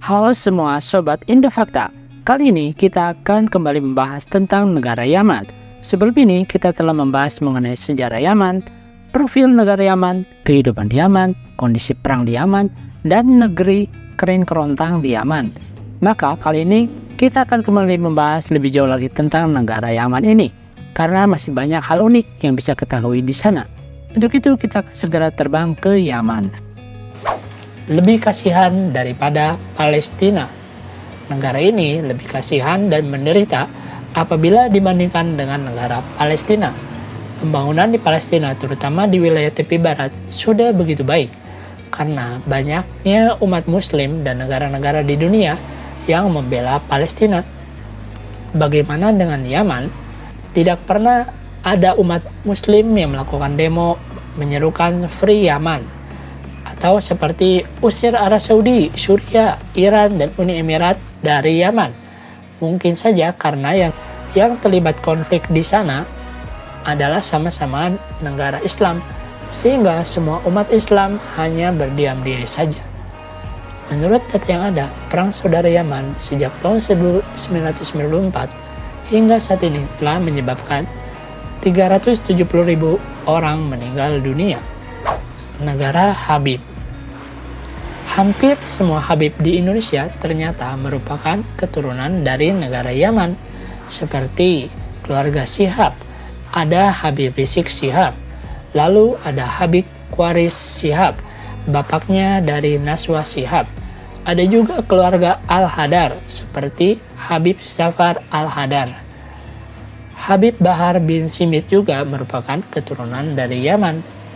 Halo semua Sobat Indofakta. Kali ini kita akan kembali membahas tentang negara Yaman. Sebelum ini kita telah membahas mengenai sejarah Yaman, profil negara Yaman, kehidupan di Yaman, kondisi perang di Yaman, dan negeri keren kerontang di Yaman. Maka kali ini kita akan kembali membahas lebih jauh lagi tentang negara Yaman ini, karena masih banyak hal unik yang bisa kita ketahui di sana. Untuk itu kita akan segera terbang ke Yaman. Lebih kasihan daripada Palestina. Negara ini lebih kasihan dan menderita apabila dibandingkan dengan negara Palestina. Pembangunan di Palestina, terutama di wilayah tepi barat, sudah begitu baik karena banyaknya umat muslim dan negara-negara di dunia yang membela Palestina. Bagaimana dengan Yaman? Tidak pernah ada umat muslim yang melakukan demo menyerukan Free Yaman, atau seperti usir Arab Saudi, Suriah, Iran, dan Uni Emirat dari Yaman. Mungkin saja karena yang terlibat konflik di sana adalah sama-sama negara Islam, sehingga semua umat Islam hanya berdiam diri saja. Menurut data yang ada, Perang Saudara Yaman sejak tahun 1994 hingga saat ini telah menyebabkan 370.000 orang meninggal dunia. Negara Habib. Hampir semua Habib di Indonesia ternyata merupakan keturunan dari negara Yaman, seperti keluarga Shihab. Ada Habib Rizik Shihab, lalu ada Habib Waris Shihab, bapaknya dari Naswa Shihab. Ada juga keluarga Al-Hadar, seperti Habib Zafar Al-Hadar. Habib Bahar bin Simit juga merupakan keturunan dari Yaman.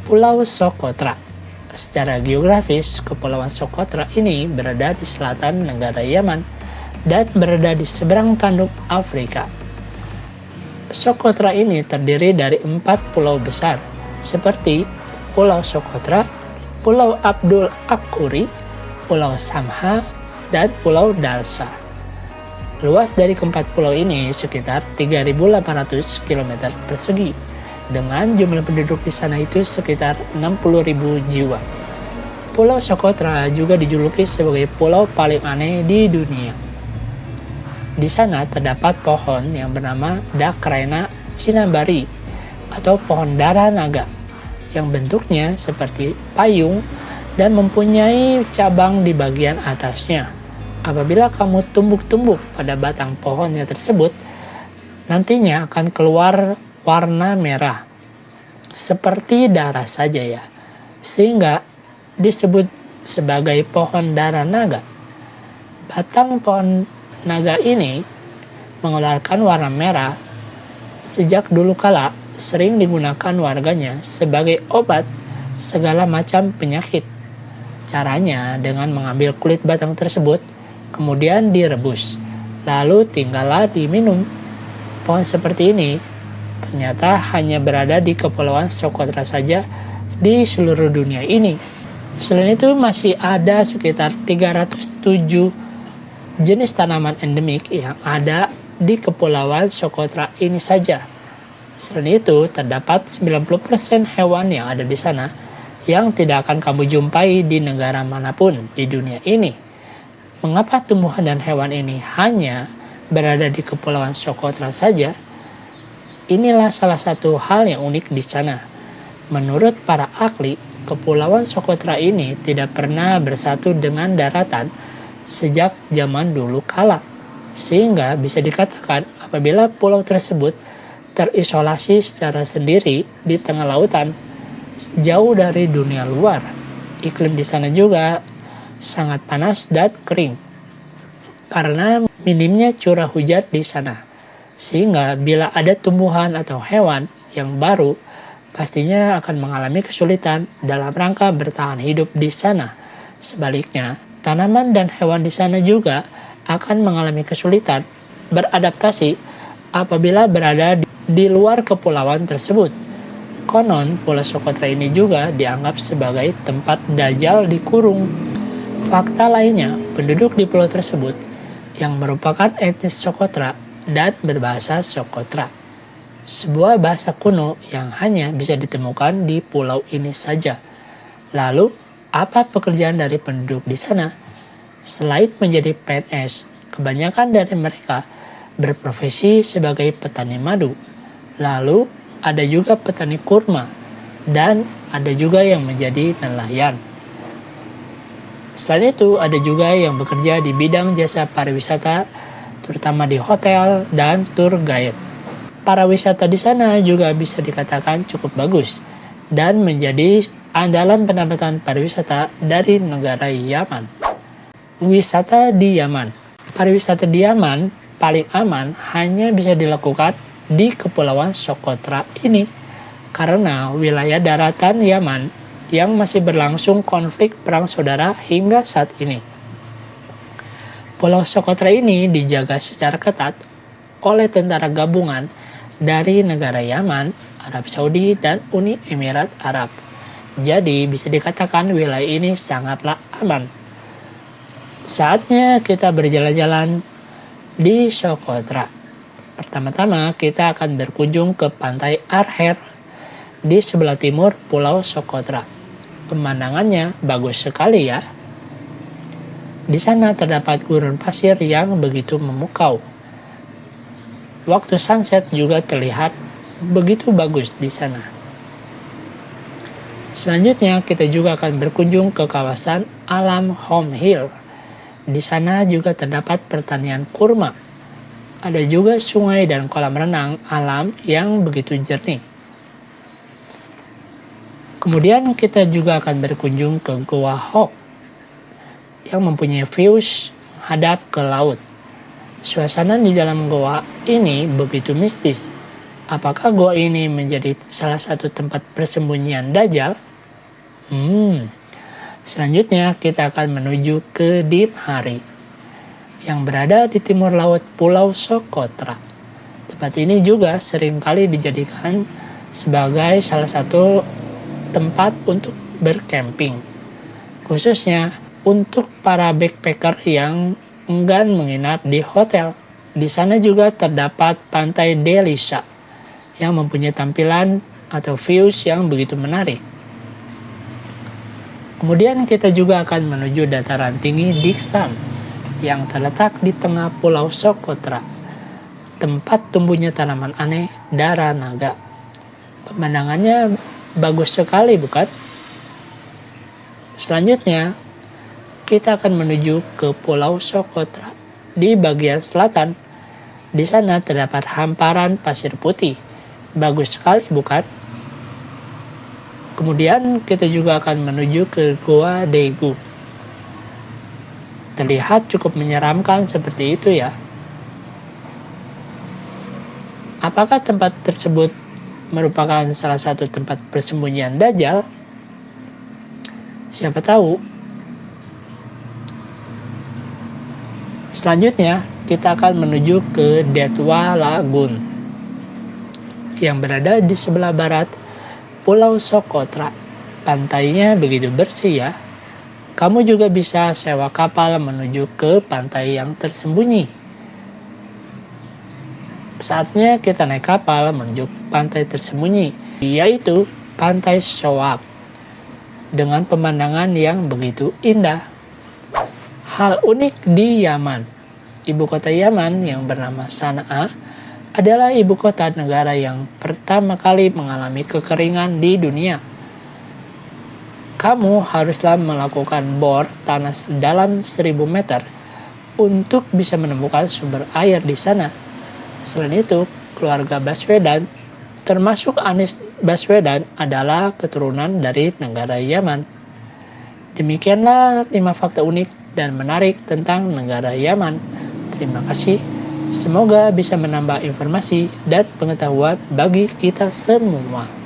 Pulau Socotra. Secara geografis, Kepulauan Socotra ini berada di selatan negara Yaman dan berada di seberang tanduk Afrika. Socotra ini terdiri dari 4 pulau besar, seperti Pulau Socotra, Pulau Abdul Akuri, Pulau Samha, dan Pulau Dalsa. Luas dari keempat pulau ini sekitar 3.800 km persegi, dengan jumlah penduduk di sana itu sekitar 60.000 jiwa. Pulau Socotra juga dijuluki sebagai pulau paling aneh di dunia. Di sana terdapat pohon yang bernama Dacrana cinnamomea atau pohon darah naga, yang bentuknya seperti payung dan mempunyai cabang di bagian atasnya. Apabila kamu tumbuk-tumbuk pada batang pohonnya tersebut, nantinya akan keluar warna merah, seperti darah saja ya, sehingga disebut sebagai pohon darah naga. Batang pohon naga ini mengeluarkan warna merah sejak dulu kala, sering digunakan warganya sebagai obat segala macam penyakit. Caranya dengan mengambil kulit batang tersebut, kemudian direbus, lalu tinggallah diminum. Pohon seperti ini ternyata hanya berada di Kepulauan Socotra saja di seluruh dunia ini. Selain itu masih ada sekitar 307 jenis tanaman endemik yang ada di Kepulauan Socotra ini saja. Selain itu terdapat 90% hewan yang ada di sana yang tidak akan kamu jumpai di negara manapun di dunia ini. Mengapa tumbuhan dan hewan ini hanya berada di Kepulauan Socotra saja? Inilah salah satu hal yang unik di sana. Menurut para ahli, Kepulauan Socotra ini tidak pernah bersatu dengan daratan sejak zaman dulu kala, sehingga bisa dikatakan apabila pulau tersebut terisolasi secara sendiri di tengah lautan, jauh dari dunia luar. Iklim di sana juga sangat panas dan kering karena minimnya curah hujan di sana, sehingga bila ada tumbuhan atau hewan yang baru, pastinya akan mengalami kesulitan dalam rangka bertahan hidup di sana. Sebaliknya, tanaman dan hewan di sana juga akan mengalami kesulitan beradaptasi apabila berada di luar kepulauan tersebut. Konon, Pulau Socotra ini juga dianggap sebagai tempat Dajjal dikurung. Fakta lainnya, penduduk di pulau tersebut yang merupakan etnis Socotra dan berbahasa Socotra, sebuah bahasa kuno yang hanya bisa ditemukan di pulau ini saja. Lalu, apa pekerjaan dari penduduk di sana? Selain menjadi PNS, kebanyakan dari mereka berprofesi sebagai petani madu. Lalu ada juga petani kurma dan ada juga yang menjadi nelayan. Selain itu, ada juga yang bekerja di bidang jasa pariwisata, terutama di hotel dan tour guide. Para wisata di sana juga bisa dikatakan cukup bagus dan menjadi andalan pendapatan pariwisata dari negara Yaman. Wisata di Yaman. Pariwisata di Yaman paling aman hanya bisa dilakukan di Kepulauan Socotra ini karena wilayah daratan Yaman yang masih berlangsung konflik perang saudara hingga saat ini. Pulau Socotra ini dijaga secara ketat oleh tentara gabungan dari negara Yaman, Arab Saudi, dan Uni Emirat Arab. Jadi bisa dikatakan wilayah ini sangatlah aman. Saatnya kita berjalan-jalan di Socotra. Pertama-tama kita akan berkunjung ke pantai Arher di sebelah timur Pulau Socotra. Pemandangannya bagus sekali ya. Di sana terdapat gurun pasir yang begitu memukau. Waktu sunset juga terlihat begitu bagus di sana. Selanjutnya kita juga akan berkunjung ke kawasan alam Home Hill. Di sana juga terdapat pertanian kurma. Ada juga sungai dan kolam renang alam yang begitu jernih. Kemudian kita juga akan berkunjung ke Goa Hok yang mempunyai views hadap ke laut. Suasana di dalam goa ini begitu mistis. Apakah goa ini menjadi salah satu tempat persembunyian Dajjal? Selanjutnya kita akan menuju ke Dimhari yang berada di timur laut Pulau Socotra. Tempat ini juga seringkali dijadikan sebagai salah satu tempat untuk bercamping, khususnya untuk para backpacker yang enggan menginap di hotel. Di sana juga terdapat pantai Delisa yang mempunyai tampilan atau views yang begitu menarik. Kemudian kita juga akan menuju dataran tinggi Diksam yang terletak di tengah Pulau Socotra, tempat tumbuhnya tanaman aneh dara naga. Pemandangannya bagus sekali, bukan? Selanjutnya, kita akan menuju ke Pulau Socotra di bagian selatan. Di sana terdapat hamparan pasir putih. Bagus sekali, bukan? Kemudian kita juga akan menuju ke Goa Daegu. Terlihat cukup menyeramkan seperti itu ya. Apakah tempat tersebut merupakan salah satu tempat persembunyian Dajjal? Siapa tahu. Selanjutnya, kita akan menuju ke Detwa Lagoon yang berada di sebelah barat Pulau Socotra. Pantainya begitu bersih ya. Kamu juga bisa sewa kapal menuju ke pantai yang tersembunyi. Saatnya kita naik kapal menuju pantai tersembunyi, yaitu Pantai Shoaf, dengan pemandangan yang begitu indah. Hal unik di Yaman. Ibu kota Yaman yang bernama Sana'a adalah ibu kota negara yang pertama kali mengalami kekeringan di dunia. Kamu haruslah melakukan bor tanah dalam 1000 meter untuk bisa menemukan sumber air di sana. Selain itu, keluarga Baswedan, termasuk Anies Baswedan, adalah keturunan dari negara Yaman. Demikianlah 5 fakta unik dan menarik tentang negara Yaman. Terima kasih. Semoga bisa menambah informasi dan pengetahuan bagi kita semua.